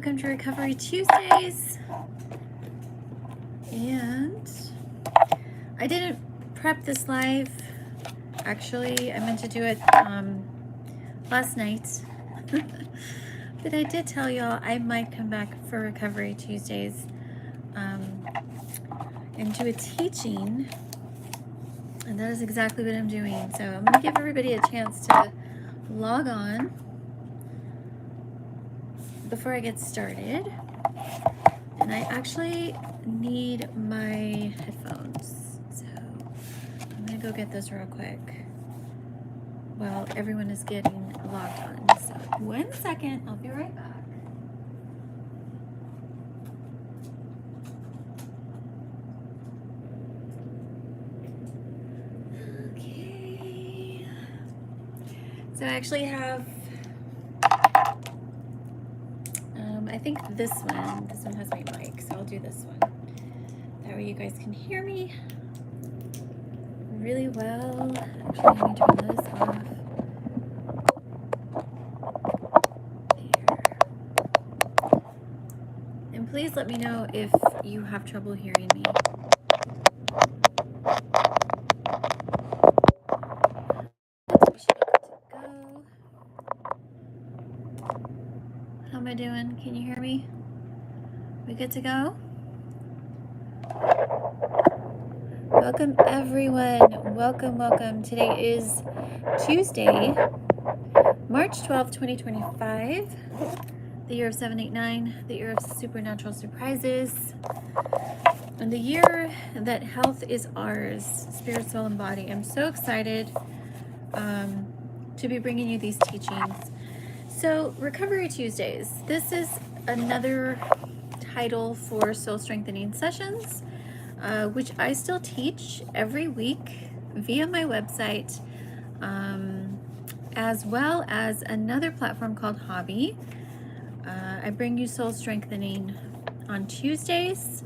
Welcome to Recovery Tuesdays. And I didn't prep this live. Actually, I meant to do it last night. But I did tell y'all I might come back for Recovery Tuesdays and do a teaching. And that is exactly what I'm doing. So I'm going to give everybody a chance to log on before I get started. And I actually need my headphones. So I'm going to go get those real quick while everyone is getting logged on. So 1 second, I'll be right back. Okay. So I actually have I think this one has my mic, so I'll do this one. That way you guys can hear me really well. Actually, let me turn this off. There. And please let me know if you have trouble hearing me. We should be good to go. How am I doing? Can you hear me? We good to go? Welcome everyone. Welcome. Today is Tuesday, March 12th, 2025. The year of 789, the year of supernatural surprises, and the year that health is ours, spirit, soul, and body. I'm so excited to be bringing you these teachings. So, Recovery Tuesdays. This is another title for soul strengthening sessions, which I still teach every week via my website, as well as another platform called Hobby. I bring you soul strengthening on Tuesdays,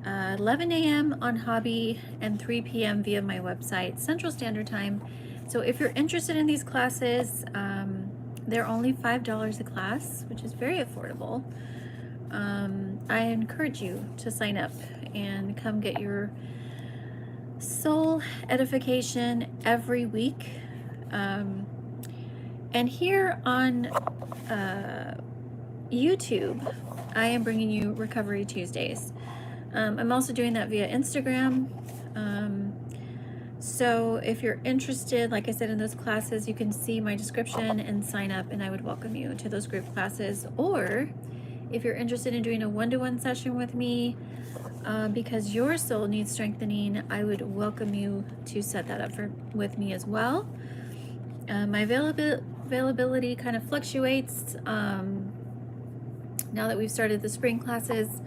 11 a.m. on Hobby, and 3 p.m. via my website, Central Standard Time. So if you're interested in these classes, they're only $5 a class, which is very affordable. I encourage you to sign up and come get your soul edification every week. And here on YouTube, I am bringing you Recovery Tuesdays. I'm also doing that via Instagram. So if you're interested, like I said, in those classes, you can see my description and sign up, and I would welcome you to those group classes. Or if you're interested in doing a one-to-one session with me, because your soul needs strengthening, I would welcome you to set that up with me as well. My availability kind of fluctuates. Now that we've started the spring classes,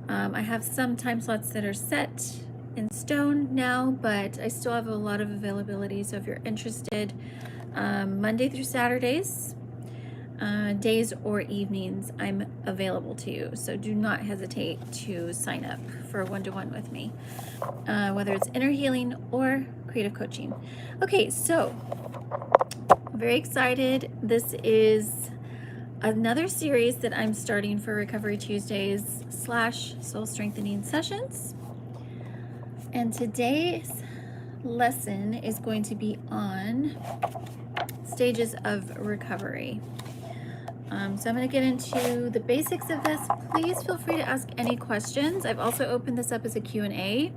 I have some time slots that are set in stone now, but I still have a lot of availability. So if you're interested, Monday through Saturdays, days or evenings, I'm available to you. So do not hesitate to sign up for a one-to-one with me, whether it's inner healing or creative coaching. Okay, so I'm very excited. This is another series that I'm starting for Recovery Tuesdays / soul strengthening sessions. And today's lesson is going to be on stages of recovery. So I'm going to get into the basics of this. Please feel free to ask any questions. I've also opened this up as a Q&A.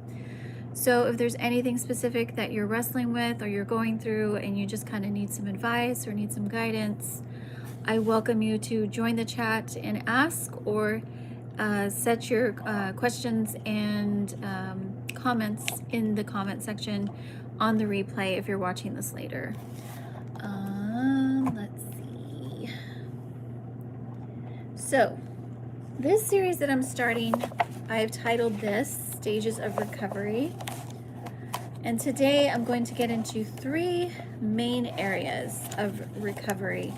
So if there's anything specific that you're wrestling with or you're going through and you just kind of need some advice or need some guidance, I welcome you to join the chat and ask, or set your questions and comments in the comment section on the replay if you're watching this later. Let's see. So this series that I'm starting, I've titled this Stages of Recovery. And today I'm going to get into 3 main areas of recovery.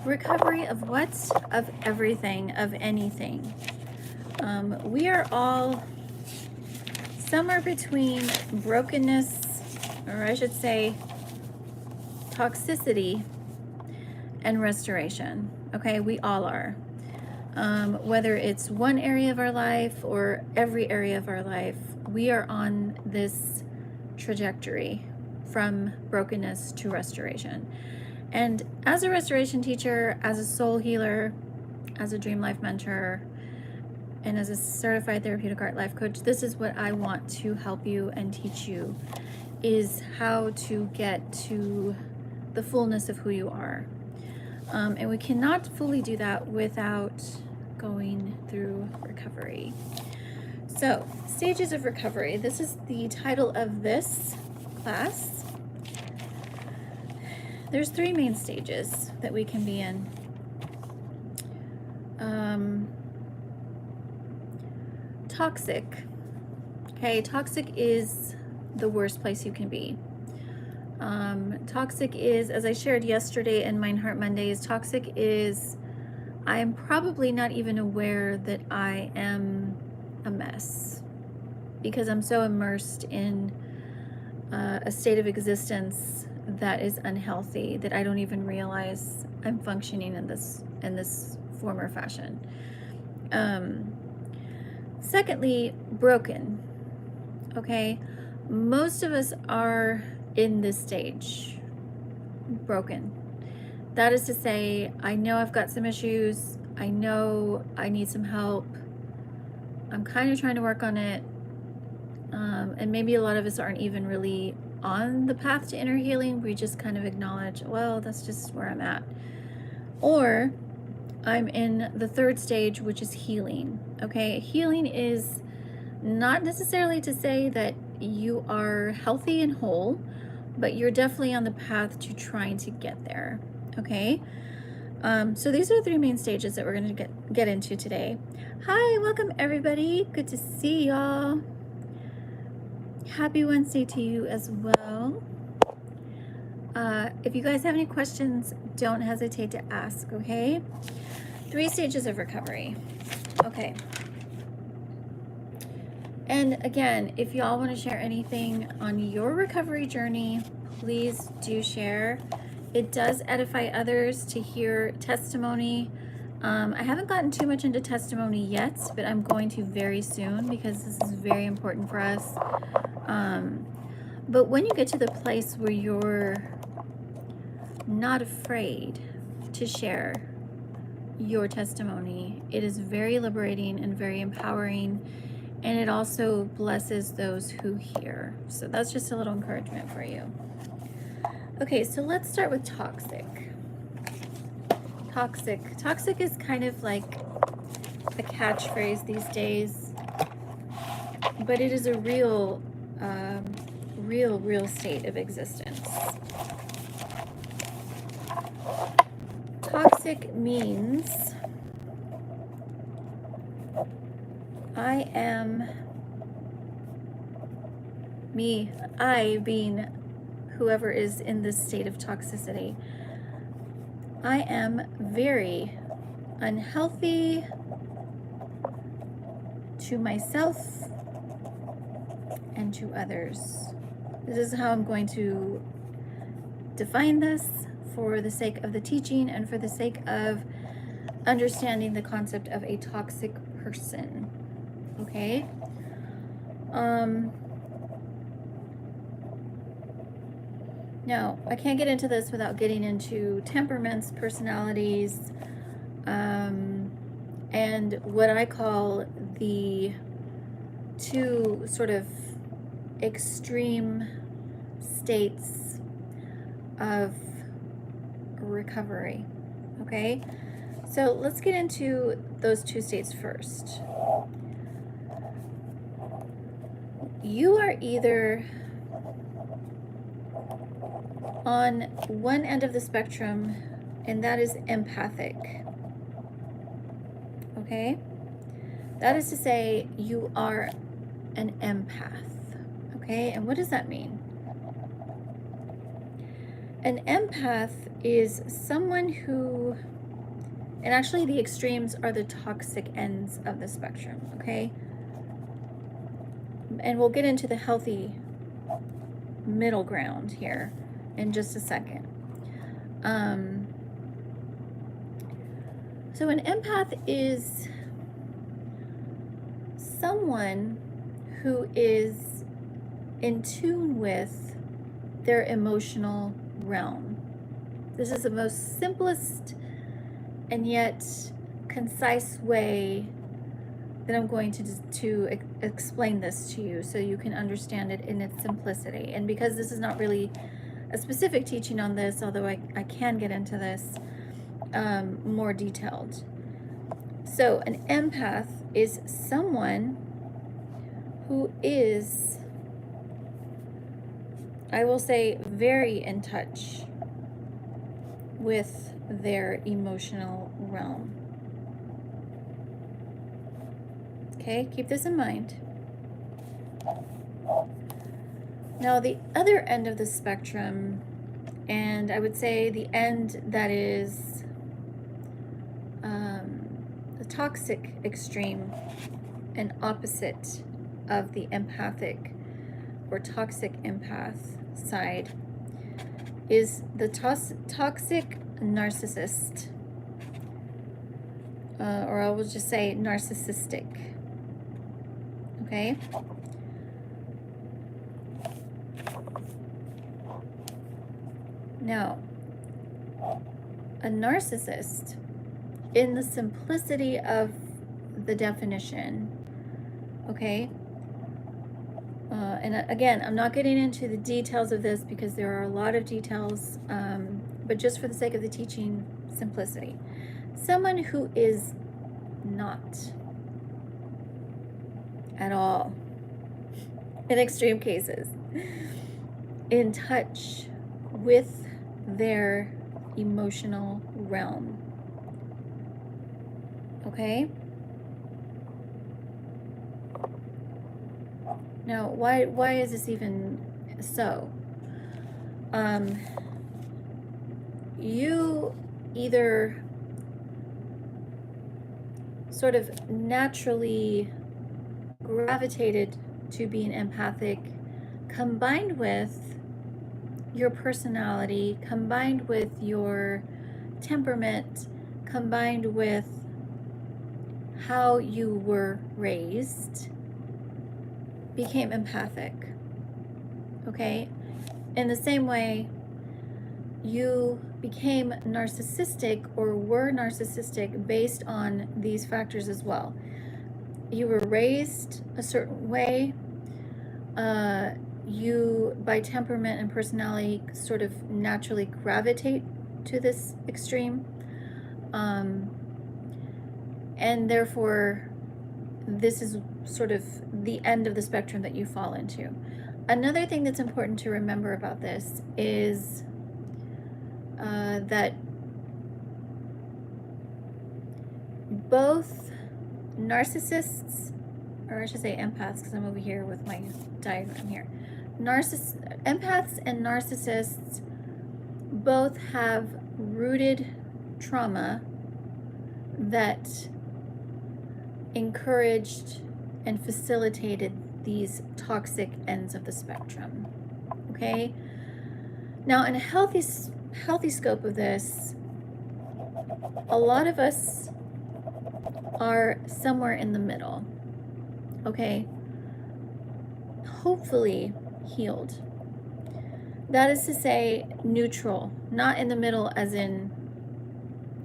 Recovery of what? Of everything, of anything. We are all somewhere between brokenness, or I should say toxicity, and restoration. Okay, we all are. Whether it's one area of our life or every area of our life, we are on this trajectory from brokenness to restoration. And as a restoration teacher, as a soul healer, as a dream life mentor, and as a certified therapeutic art life coach, this is what I want to help you and teach you, is how to get to the fullness of who you are. And we cannot fully do that without going through recovery. So, stages of recovery. This is the title of this class. There's 3 main stages that we can be in. Toxic. Okay, toxic is the worst place you can be. Toxic is, as I shared yesterday in Mind Heart Mondays, toxic is I am probably not even aware that I am a mess because I'm so immersed in a state of existence that is unhealthy that I don't even realize I'm functioning in this form or fashion. Secondly, broken. Okay, most of us are in this stage, broken. That is to say, I know I've got some issues. I know I need some help. I'm kind of trying to work on it. And maybe a lot of us aren't even really on the path to inner healing. We just kind of acknowledge, well, that's just where I'm at. Or I'm in the 3rd stage, which is healing. Okay, healing is not necessarily to say that you are healthy and whole, but you're definitely on the path to trying to get there. Okay, so these are the 3 main stages that we're going to get into today. Hi, welcome everybody. Good to see y'all. Happy Wednesday to you as well. If you guys have any questions, don't hesitate to ask, okay? 3 stages of recovery. Okay. And again, if y'all want to share anything on your recovery journey, please do share. It does edify others to hear testimony. I haven't gotten too much into testimony yet, but I'm going to very soon because this is very important for us. But when you get to the place where you're not afraid to share your testimony, it is very liberating and very empowering, and it also blesses those who hear. So that's just a little encouragement for you. Okay, so let's start with toxic. Toxic is kind of like a catchphrase these days, but it is a real state of existence. Toxic means I am me, I being whoever is in this state of toxicity. I am very unhealthy to myself and to others. This is how I'm going to define this for the sake of the teaching and for the sake of understanding the concept of a toxic person. Okay? Now, I can't get into this without getting into temperaments, personalities, and what I call the 2 sort of extreme states of recovery. Okay? So let's get into those 2 states first. You are either on one end of the spectrum, and that is empathic. Okay? That is to say, you are an empath. Okay? And what does that mean? An empath is someone who, and actually the extremes are the toxic ends of the spectrum. Okay? And we'll get into the healthy middle ground here in just a second. So an empath is someone who is in tune with their emotional realm. This is the most simplest and yet concise way that I'm going to explain this to you so you can understand it in its simplicity. And because this is not really a specific teaching on this, although I can get into this more detailed. So an empath is someone who is, I will say, very in touch with their emotional realm. Okay, keep this in mind. Now, the other end of the spectrum, and I would say the end that is the toxic extreme and opposite of the empathic or toxic empath side, is the toxic narcissist, or I will just say narcissistic. Okay? Now, a narcissist, in the simplicity of the definition, okay? And again, I'm not getting into the details of this because there are a lot of details, but just for the sake of the teaching, simplicity. Someone who is not at all, in extreme cases, in touch with their emotional realm. Okay? Now, why is this even so? You either sort of naturally gravitated to being empathic, combined with your personality, combined with your temperament, combined with how you were raised, became empathic. Okay? In the same way, you became narcissistic or were narcissistic based on these factors as well. You were raised a certain way. You, by temperament and personality, sort of naturally gravitate to this extreme. And therefore, this is sort of the end of the spectrum that you fall into. Another thing that's important to remember about this is that both narcissists, or I should say empaths, because I'm over here with my diagram here. Empaths and narcissists both have rooted trauma that encouraged and facilitated these toxic ends of the spectrum. Okay? Now, in a healthy scope of this, a lot of us are somewhere in the middle. Okay? Hopefully healed. That is to say, neutral. Not in the middle as in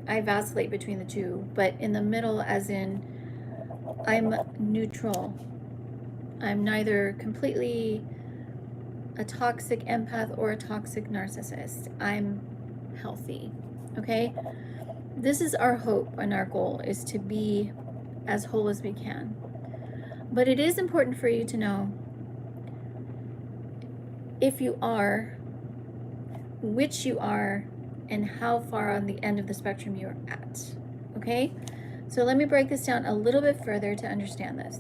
I vacillate between the two, but in the middle as in I'm neutral. I'm neither completely a toxic empath or a toxic narcissist. I'm healthy. Okay? This is our hope and our goal, is to be as whole as we can. But it is important for you to know if you are, which you are, and how far on the end of the spectrum you're at. Okay? So let me break this down a little bit further to understand this.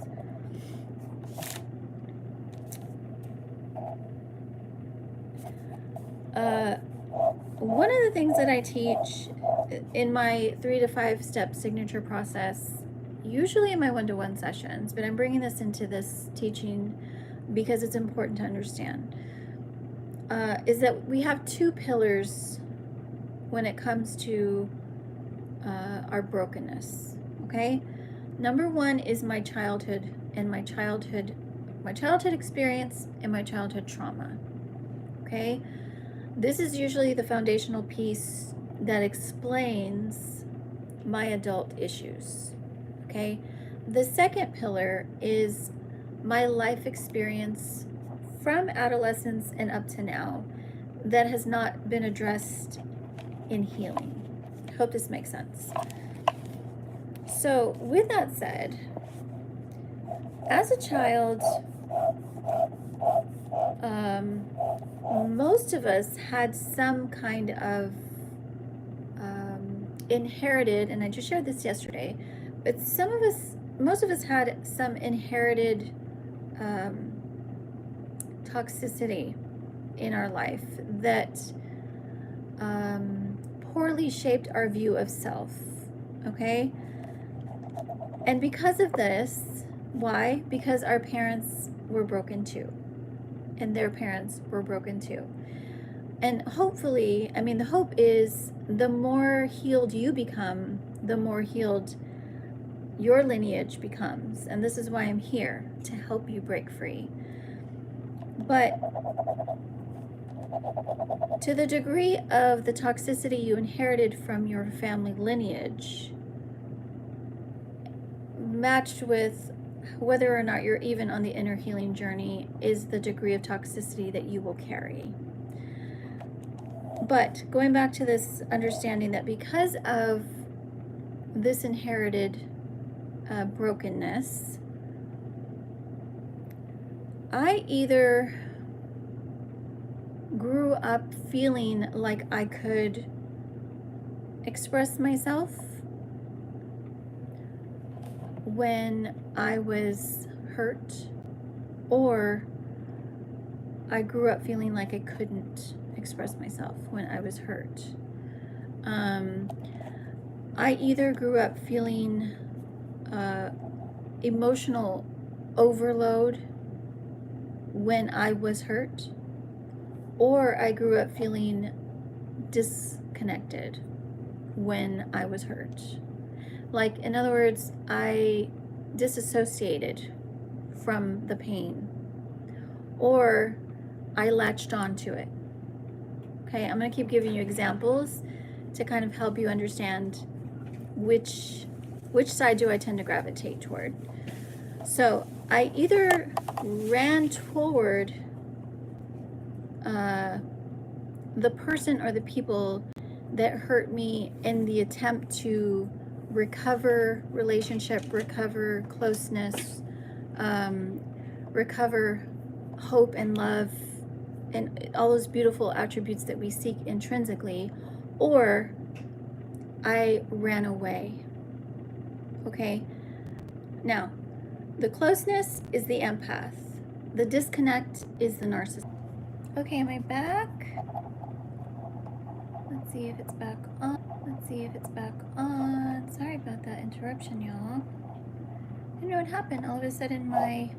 One of the things that I teach in my 3 to 5 step signature process, usually in my one-to-one sessions, but I'm bringing this into this teaching because it's important to understand, is that we have 2 pillars when it comes to our brokenness. Okay, number one is my childhood and my childhood experience and my childhood trauma. Okay, this is usually the foundational piece that explains my adult issues. Okay, the second pillar is my life experience from adolescence and up to now that has not been addressed in healing. Hope this makes sense. So with that said, as a child, most of us had some kind of inherited, and I just shared this yesterday, but most of us had some inherited toxicity in our life that poorly shaped our view of self. Okay, and because of this, why? Because our parents were broken too, and their parents were broken too. And hopefully, I mean, the hope is the more healed you become, the more healed your lineage becomes. And this is why I'm here, to help you break free. But to the degree of the toxicity you inherited from your family lineage, matched with whether or not you're even on the inner healing journey, is the degree of toxicity that you will carry. But going back to this understanding that because of this inherited brokenness, I either grew up feeling like I could express myself when I was hurt, or I grew up feeling like I couldn't express myself when I was hurt. I either grew up feeling emotional overload when I was hurt, or I grew up feeling disconnected when I was hurt. Like, in other words, I disassociated from the pain, or I latched onto it. Okay, I'm going to keep giving you examples to kind of help you understand which side do I tend to gravitate toward. So I either ran toward the person or the people that hurt me in the attempt to recover relationship, recover closeness, recover hope and love, and all those beautiful attributes that we seek intrinsically, or I ran away. Okay, now the closeness is the empath, the disconnect is the narcissist. Okay, am I back? Let's see if it's back on. Sorry about that interruption, y'all. I don't know what happened. All of a sudden my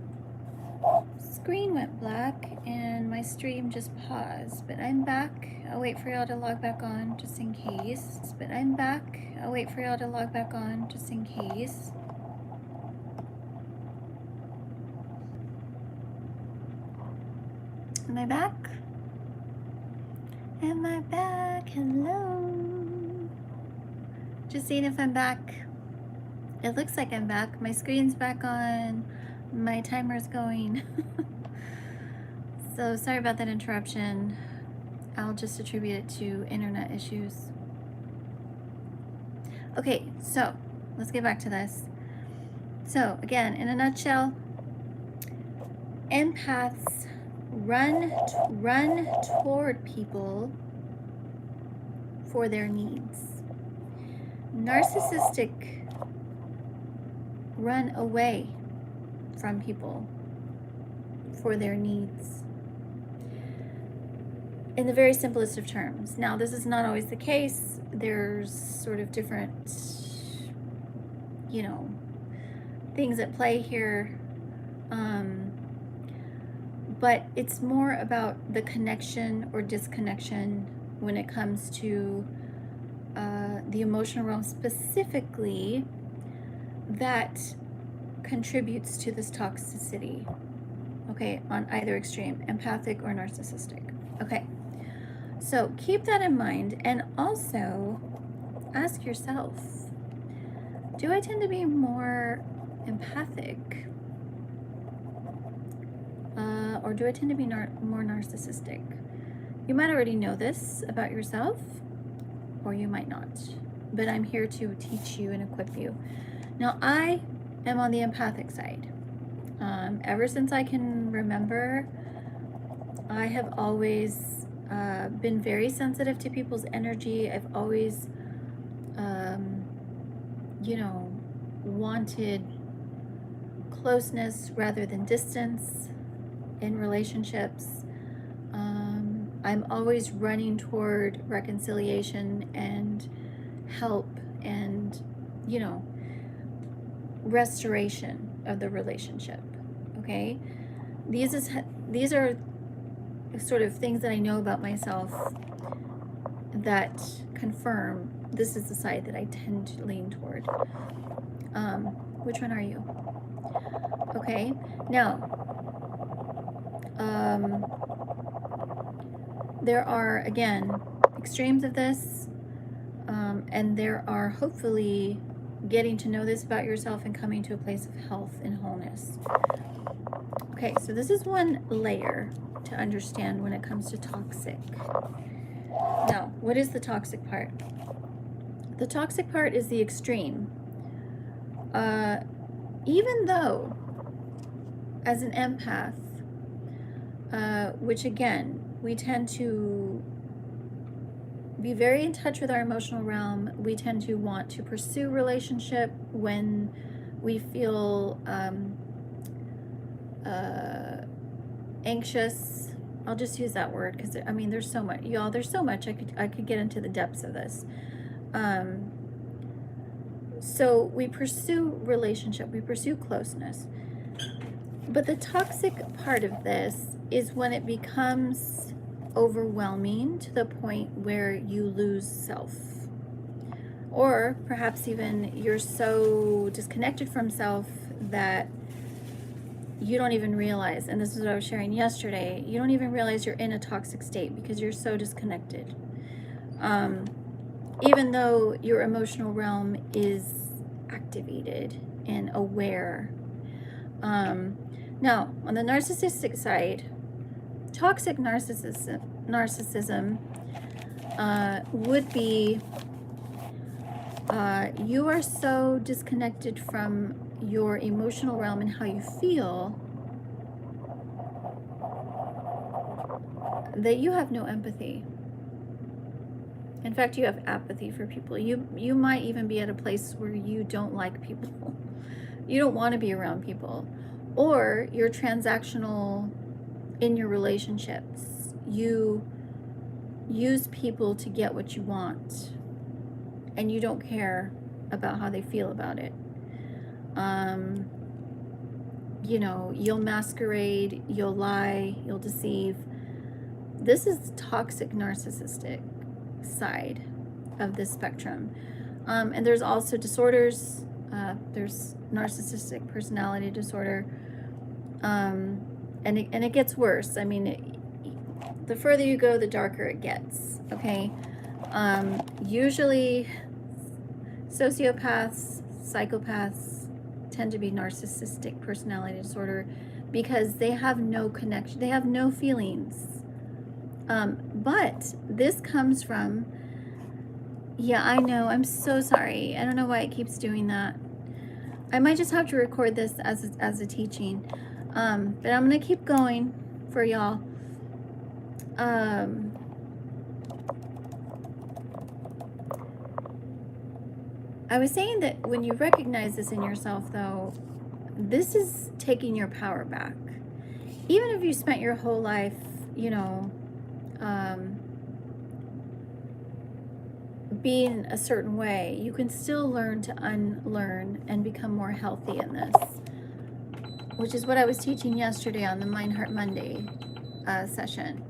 screen went black and my stream just paused, but I'm back. I'll wait for y'all to log back on just in case. Am I back? Hello. Just seeing if I'm back. It looks like I'm back. My screen's back on. My timer's going. So sorry about that interruption. I'll just attribute it to internet issues. Okay, so let's get back to this. So again, in a nutshell, empaths run toward people for their needs. Narcissistic run away from people for their needs. In the very simplest of terms. Now, this is not always the case. There's sort of different, things at play here. But it's more about the connection or disconnection when it comes to the emotional realm specifically that contributes to this toxicity, okay, on either extreme, empathic or narcissistic. Okay, so keep that in mind, and also ask yourself, do I tend to be more empathic, or do I tend to be more narcissistic? You might already know this about yourself, or you might not, but I'm here to teach you and equip you. Now, I am on the empathic side. Ever since I can remember, I have always been very sensitive to people's energy. I've always, wanted closeness rather than distance in relationships. I'm always running toward reconciliation and help and, restoration of the relationship. Okay, these are sort of things that I know about myself that confirm this is the side that I tend to lean toward. Which one are you? Okay, now there are, again, extremes of this, and there are hopefully getting to know this about yourself and coming to a place of health and wholeness. Okay, so this is one layer to understand when it comes to toxic. Now, what is the toxic part? The toxic part is the extreme. Even though, as an empath, which again, we tend to be very in touch with our emotional realm, we tend to want to pursue relationship when we feel anxious. I'll just use that word because I mean there's so much, y'all. There's so much I could get into the depths of this. So we pursue relationship, we pursue closeness. But the toxic part of this is when it becomes overwhelming to the point where you lose self. Or perhaps even you're so disconnected from self that you don't even realize, and this is what I was sharing yesterday, you don't even realize you're in a toxic state because you're so disconnected. Even though your emotional realm is activated and aware. Now, on the narcissistic side, toxic narcissism would be you are so disconnected from your emotional realm and how you feel that you have no empathy. In fact, you have apathy for people. You might even be at a place where you don't like people. You don't want to be around people. Or you're transactional in your relationships. You use people to get what you want, and you don't care about how they feel about it. You'll masquerade, you'll lie, you'll deceive. This is toxic narcissistic side of this spectrum. And there's also disorders. There's narcissistic personality disorder. And it gets worse. I mean, the further you go, the darker it gets. Okay. Usually sociopaths, psychopaths tend to be narcissistic personality disorder because they have no connection. They have no feelings. But this comes from, yeah, I know, I'm so sorry. I don't know why it keeps doing that. I might just have to record this as a teaching. But I'm going to keep going for y'all. I was saying that when you recognize this in yourself, though, this is taking your power back. Even if you spent your whole life, being a certain way, you can still learn to unlearn and become more healthy in this, which is what I was teaching yesterday on the Mind Heart Monday session.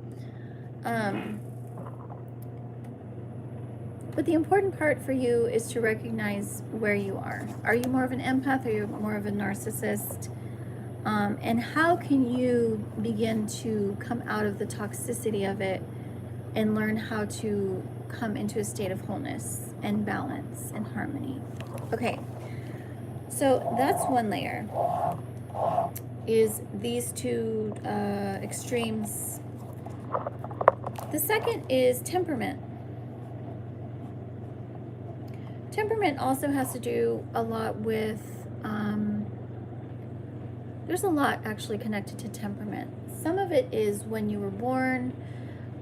But the important part for you is to recognize where you are. Are you more of an empath, or are you more of a narcissist? And how can you begin to come out of the toxicity of it and learn how to come into a state of wholeness and balance and harmony? Okay, so that's one layer, is these two extremes. The second is temperament. Temperament also has to do a lot with, there's a lot actually connected to temperament. Some of it is when you were born,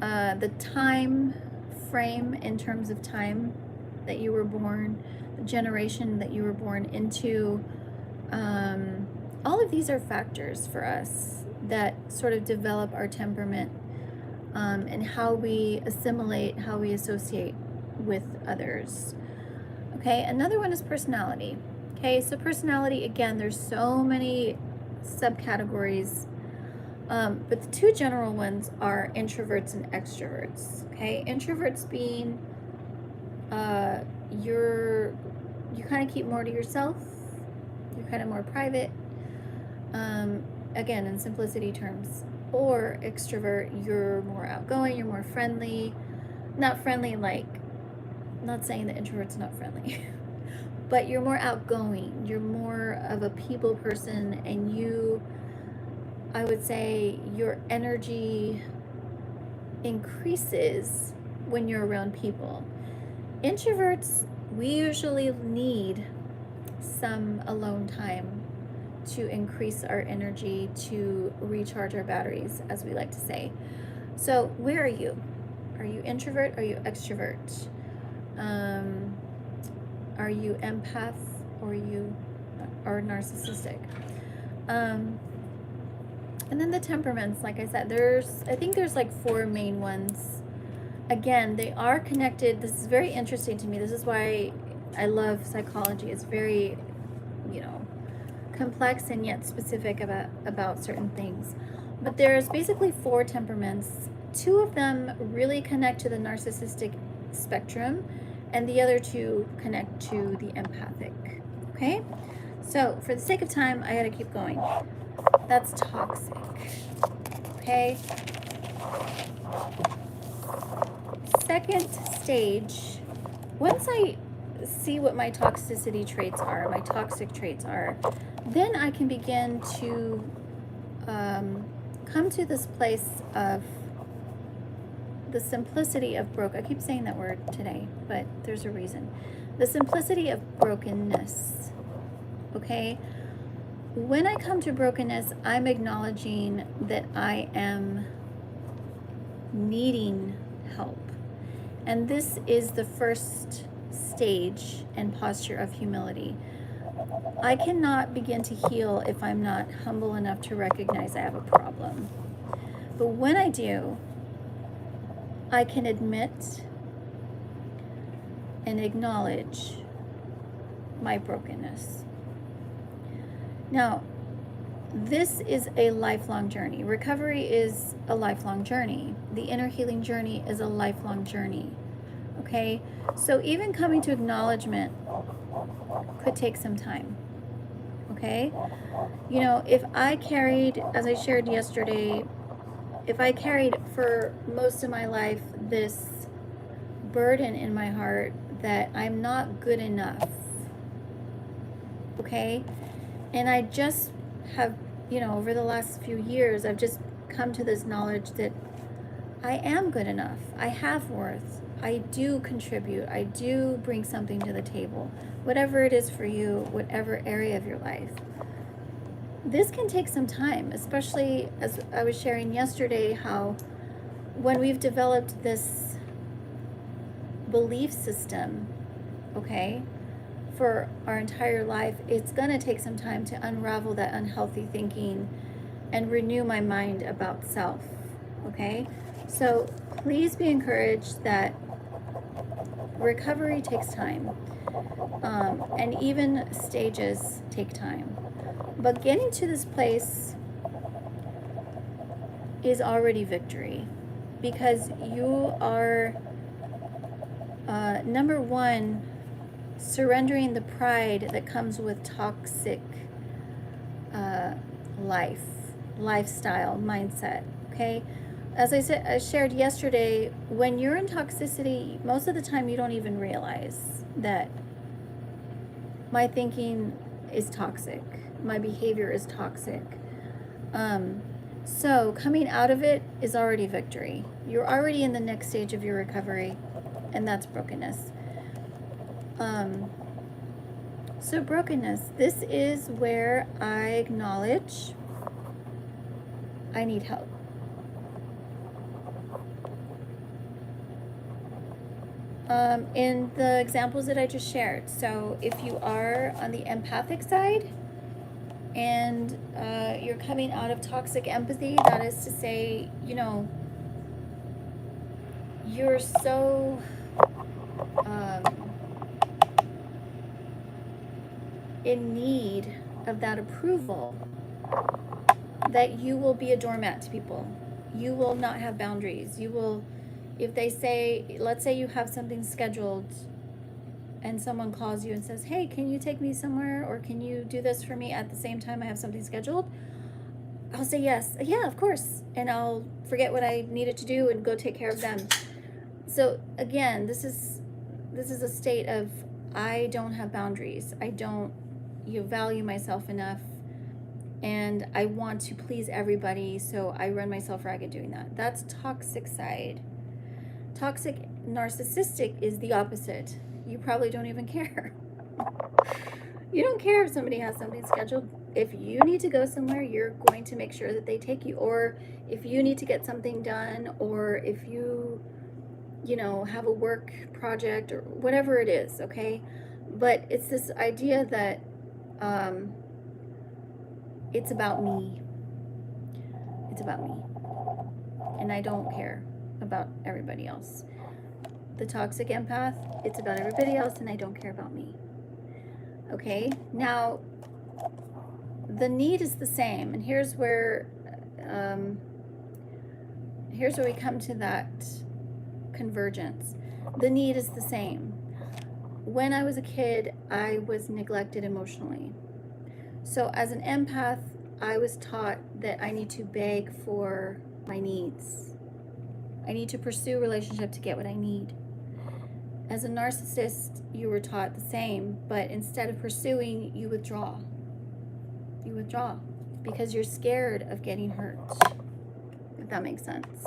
the time frame in terms of time that you were born, the generation that you were born into. All of these are factors for us that sort of develop our temperament, and how we assimilate, how we associate with others. Okay, another one is personality. Okay, so personality, again, there's so many subcategories, but the two general ones are introverts and extroverts. Okay, introverts being you kind of keep more to yourself, you're kind of more private, again, in simplicity terms. Or extrovert, you're more outgoing, you're more friendly. Not friendly like, not saying that introvert's not friendly, but you're more outgoing, you're more of a people person, and you, I would say, your energy increases when you're around people. Introverts, we usually need some alone time to increase our energy, to recharge our batteries, as we like to say. So where are you? Are you introvert? Are you extrovert? Are you empath, or you are narcissistic? And then the temperaments, like I said, I think there's like 4 main ones. Again, they are connected. This is very interesting to me. This is why I love psychology. It's very, complex and yet specific about certain things. But there's basically 4 temperaments. 2 of them really connect to the narcissistic spectrum, and the other 2 connect to the empathic. Okay, so for the sake of time, I gotta keep going. That's toxic. Okay, second stage, once I see what my toxicity traits are, my toxic traits are, then I can begin to come to this place of the simplicity of I keep saying that word today, but there's a reason. The simplicity of brokenness. Okay? When I come to brokenness, I'm acknowledging that I am needing help. And this is the first stage and posture of humility. I cannot begin to heal if I'm not humble enough to recognize I have a problem. But when I do, I can admit and acknowledge my brokenness. Now, this is a lifelong journey. Recovery is a lifelong journey. The inner healing journey is a lifelong journey. Okay? So even coming to acknowledgement could take some time. Okay? If I carried, as I shared yesterday, if I carried for most of my life this burden in my heart that I'm not good enough, okay? And I just have, over the last few years, I've just come to this knowledge that I am good enough. I have worth. I do contribute. I do bring something to the table. Whatever it is for you, whatever area of your life. This can take some time, especially as I was sharing yesterday, how when we've developed this belief system, okay, for our entire life, it's going to take some time to unravel that unhealthy thinking and renew my mind about self, okay? So please be encouraged that recovery takes time, and even stages take time. But getting to this place is already victory, because you are Number one, surrendering the pride that comes with toxic lifestyle, mindset. Okay, as I shared yesterday, when you're in toxicity, most of the time you don't even realize that my thinking is toxic, my behavior is toxic. So coming out of it is already victory. You're already in the next stage of your recovery, and that's brokenness. So brokenness, this is where I acknowledge I need help. In the examples that I just shared, so if you are on the empathic side and you're coming out of toxic empathy, that is to say, you know, you're so in need of that approval that you will be a doormat to people. You will not have boundaries. You will, if they say, let's say you have something scheduled and someone calls you and says, hey, can you take me somewhere, or can you do this for me at the same time I have something scheduled? I'll say yes. Yeah, of course. And I'll forget what I needed to do and go take care of them. So again, this is a state of, I don't have boundaries. I don't value myself enough, and I want to please everybody, so I run myself ragged doing that. That's toxic side. Toxic narcissistic is the opposite. You probably don't even care. You don't care if somebody has something scheduled. If you need to go somewhere, you're going to make sure that they take you. Or if you need to get something done, or if you know, have a work project or whatever it is, okay? But it's this idea that it's about me. It's about me. And I don't care about everybody else. The toxic empath, it's about everybody else, and I don't care about me. Okay? Now, the need is the same, and here's where we come to that convergence. The need is the same. When I was a kid, I was neglected emotionally. So as an empath, I was taught that I need to beg for my needs. I need to pursue a relationship to get what I need. As a narcissist, you were taught the same, but instead of pursuing, you withdraw. You withdraw because you're scared of getting hurt, if that makes sense.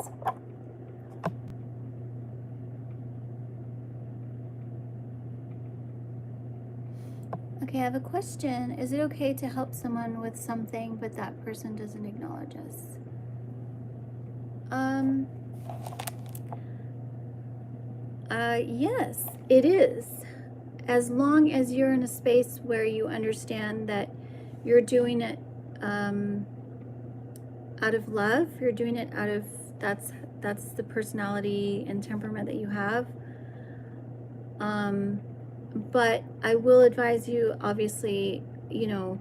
Okay, I have a question. Is it okay to help someone with something, but that person doesn't acknowledge us? Yes, it is. As long as you're in a space where you understand that you're doing it out of love, you're doing it out of, that's the personality and temperament that you have. But I will advise you, obviously, you know,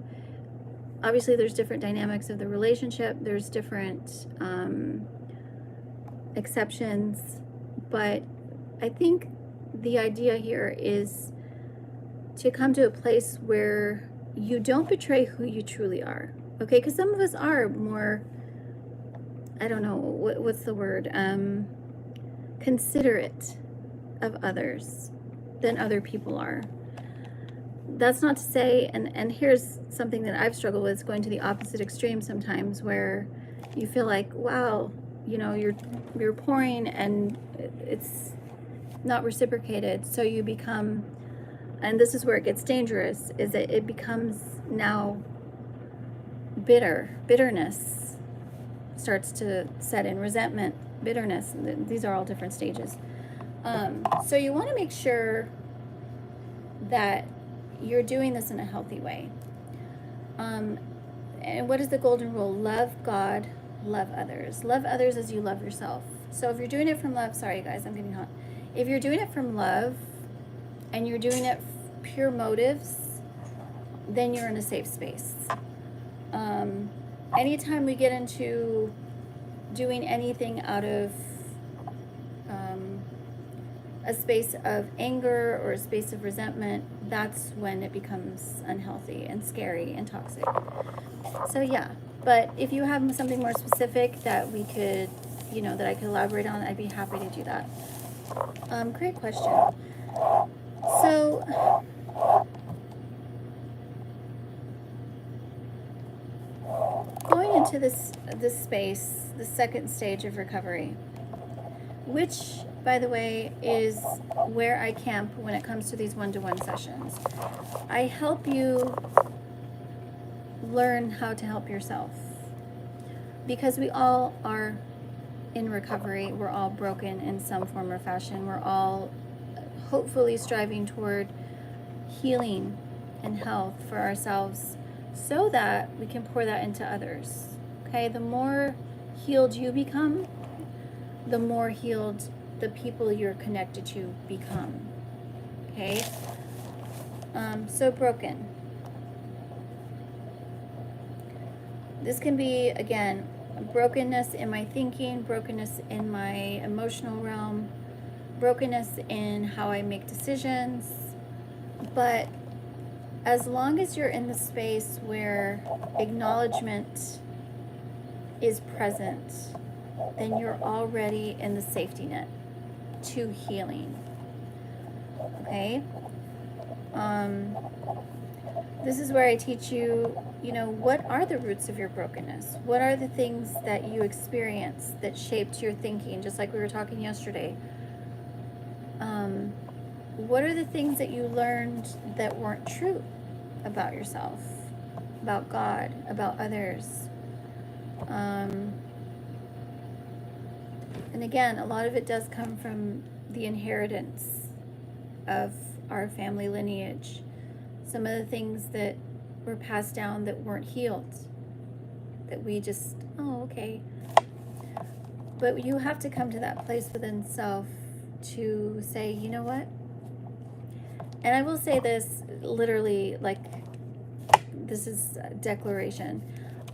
obviously there's different dynamics of the relationship, there's different exceptions, but I think the idea here is to come to a place where you don't betray who you truly are, okay? Because some of us are more, I don't know, what's the word, considerate of others than other people are. That's not to say, and here's something that I've struggled with, going to the opposite extreme sometimes, where you feel like, wow, you know, you're pouring and it's not reciprocated, so you become, and this is where it gets dangerous, is that it becomes now bitterness starts to set in, resentment, bitterness. These are all different stages. So you want to make sure that you're doing this in a healthy way. And what is the golden rule? Love God, love others. Love others as you love yourself. So if you're doing it from love, sorry guys, I'm getting hot. If you're doing it from love and you're doing it pure motives, then you're in a safe space. Anytime we get into doing anything out of a space of anger or a space of resentment, that's when it becomes unhealthy and scary and toxic. So yeah, but if you have something more specific that we could, that I could elaborate on, I'd be happy to do that. Great question. So going into this space, the second stage of recovery, which, by the way, is where I camp when it comes to these one-to-one sessions. I help you learn how to help yourself, because we all are in recovery. We're all broken in some form or fashion. We're all hopefully striving toward healing and health for ourselves so that we can pour that into others. Okay, the more healed you become, the more healed the people you're connected to become. Okay, so broken. This can be, again, brokenness in my thinking, brokenness in my emotional realm, brokenness in how I make decisions. But as long as you're in the space where acknowledgement is present, then you're already in the safety net to healing. Okay? This is where I teach you, what are the roots of your brokenness? What are the things that you experienced that shaped your thinking, just like we were talking yesterday? What are the things that you learned that weren't true about yourself, about God, about others? And again, a lot of it does come from the inheritance of our family lineage. Some of the things that were passed down that weren't healed, that we just, oh, okay. But you have to come to that place within self to say, you know what? And I will say this literally, like, this is a declaration.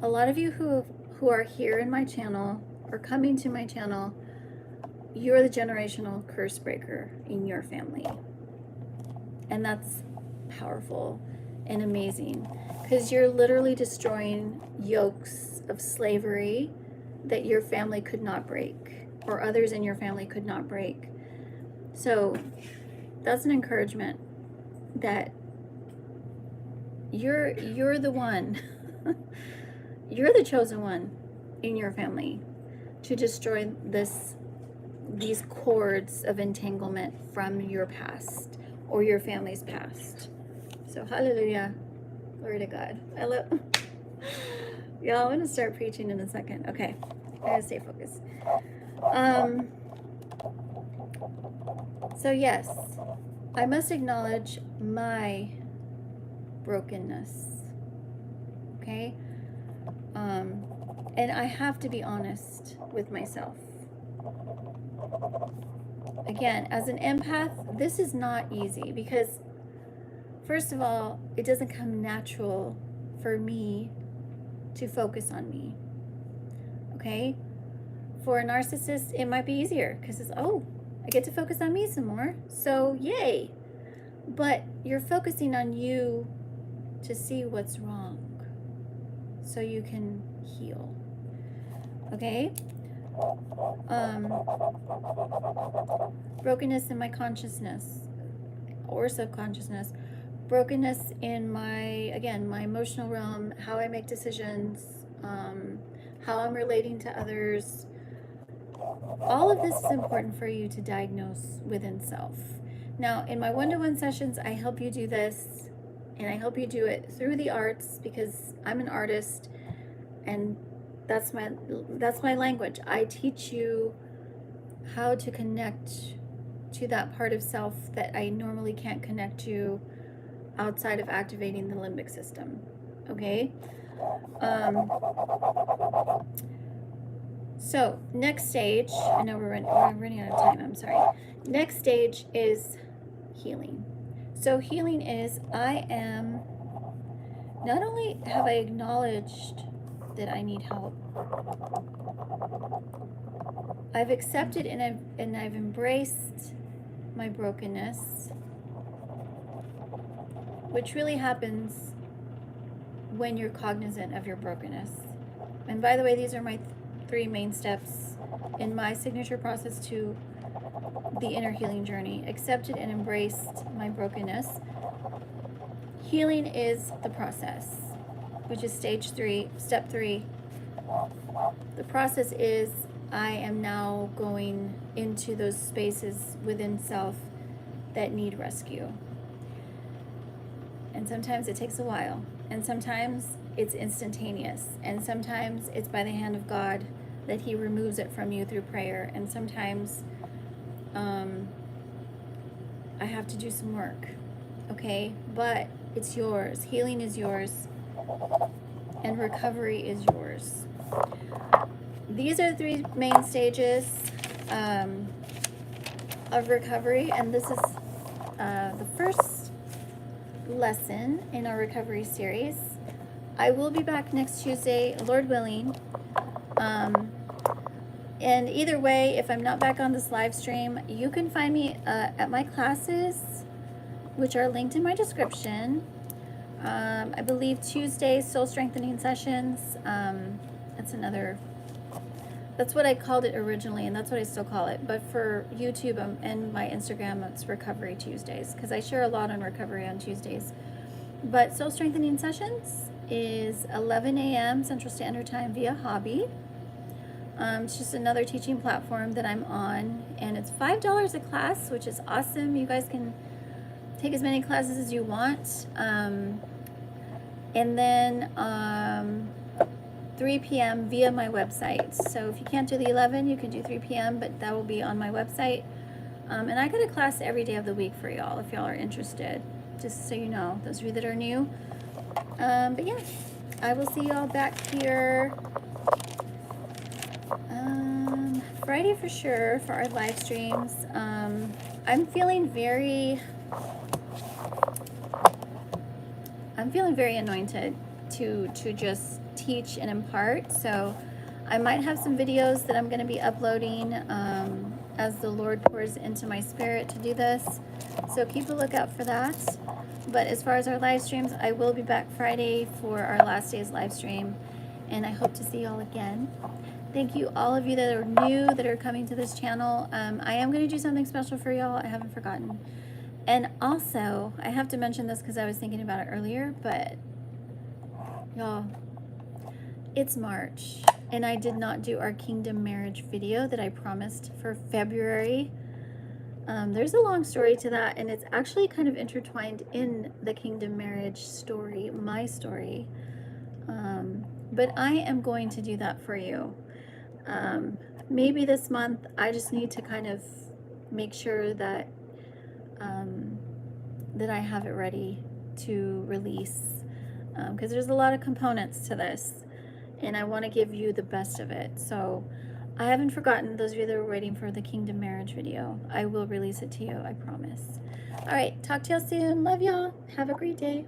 A lot of you who are here in my channel or coming to my channel, you're the generational curse breaker in your family. And that's powerful and amazing, because you're literally destroying yokes of slavery that your family could not break, or others in your family could not break. So that's an encouragement that you're the one you're the chosen one in your family to destroy these cords of entanglement from your past or your family's past. So hallelujah, glory to God. I love y'all. I'm gonna start preaching in a second. Okay, I gotta stay focused. So yes, I must acknowledge my brokenness. Okay, and I have to be honest with myself. Again, as an empath, this is not easy because, first of all, it doesn't come natural for me to focus on me. Okay? For a narcissist, it might be easier because it's, oh, I get to focus on me some more. So, yay. But you're focusing on you to see what's wrong so you can heal. Okay? Brokenness in my consciousness or subconsciousness, brokenness in my emotional realm, how I make decisions, how I'm relating to others. All of this is important for you to diagnose within self. Now, in my one-to-one sessions, I help you do this, and I help you do it through the arts because I'm an artist, and that's my language. I teach you how to connect to that part of self that I normally can't connect to outside of activating the limbic system. Okay? So next stage, I know we're running out of time, I'm sorry. Next stage is healing. So healing is, not only have I acknowledged that I need help, I've accepted and I've embraced my brokenness, which really happens when you're cognizant of your brokenness. And by the way, these are my 3 main steps in my signature process to the inner healing journey. Accepted and embraced my brokenness. Healing is the process, which is stage 3, step 3. The process is I am now going into those spaces within self that need rescue. And sometimes it takes a while, and sometimes it's instantaneous, and sometimes it's by the hand of God that He removes it from you through prayer, and sometimes I have to do some work, okay? But it's yours. Healing is yours, and recovery is yours. These are the 3 main stages of recovery, and this is the first lesson in our recovery series. I will be back next Tuesday, Lord willing. And either way, if I'm not back on this live stream, you can find me at my classes, which are linked in my description. I believe Tuesday, soul strengthening sessions. That's what I called it originally, and that's what I still call it. But for YouTube and my Instagram, it's Recovery Tuesdays, because I share a lot on recovery on Tuesdays. But soul strengthening sessions is 11 a.m. Central Standard Time via Hobby. It's just another teaching platform that I'm on, and it's $5 a class, which is awesome. You guys can take as many classes as you want. And then 3 p.m. via my website. So if you can't do the 11, you can do 3 p.m., but that will be on my website. And I got a class every day of the week for y'all, if y'all are interested, just so you know, those of you that are new. But yeah, I will see y'all back here Friday for sure for our live streams. I'm feeling very anointed to just teach and impart. So I might have some videos that I'm going to be uploading as the Lord pours into my spirit to do this. So keep a lookout for that. But as far as our live streams, I will be back Friday for our last day's live stream, and I hope to see y'all again. Thank you, all of you that are new, that are coming to this channel. I am going to do something special for y'all. I haven't forgotten. And also, I have to mention this because I was thinking about it earlier, but y'all, it's March, and I did not do our Kingdom Marriage video that I promised for February. There's a long story to that, and it's actually kind of intertwined in the Kingdom Marriage story, my story. But I am going to do that for you. Maybe this month. I just need to kind of make sure that that I have it ready to release, because there's a lot of components to this, and I want to give you the best of it. So I haven't forgotten those of you that are waiting for the Kingdom Marriage video. I will release it to you, I promise. All right, talk to y'all soon. Love y'all. Have a great day.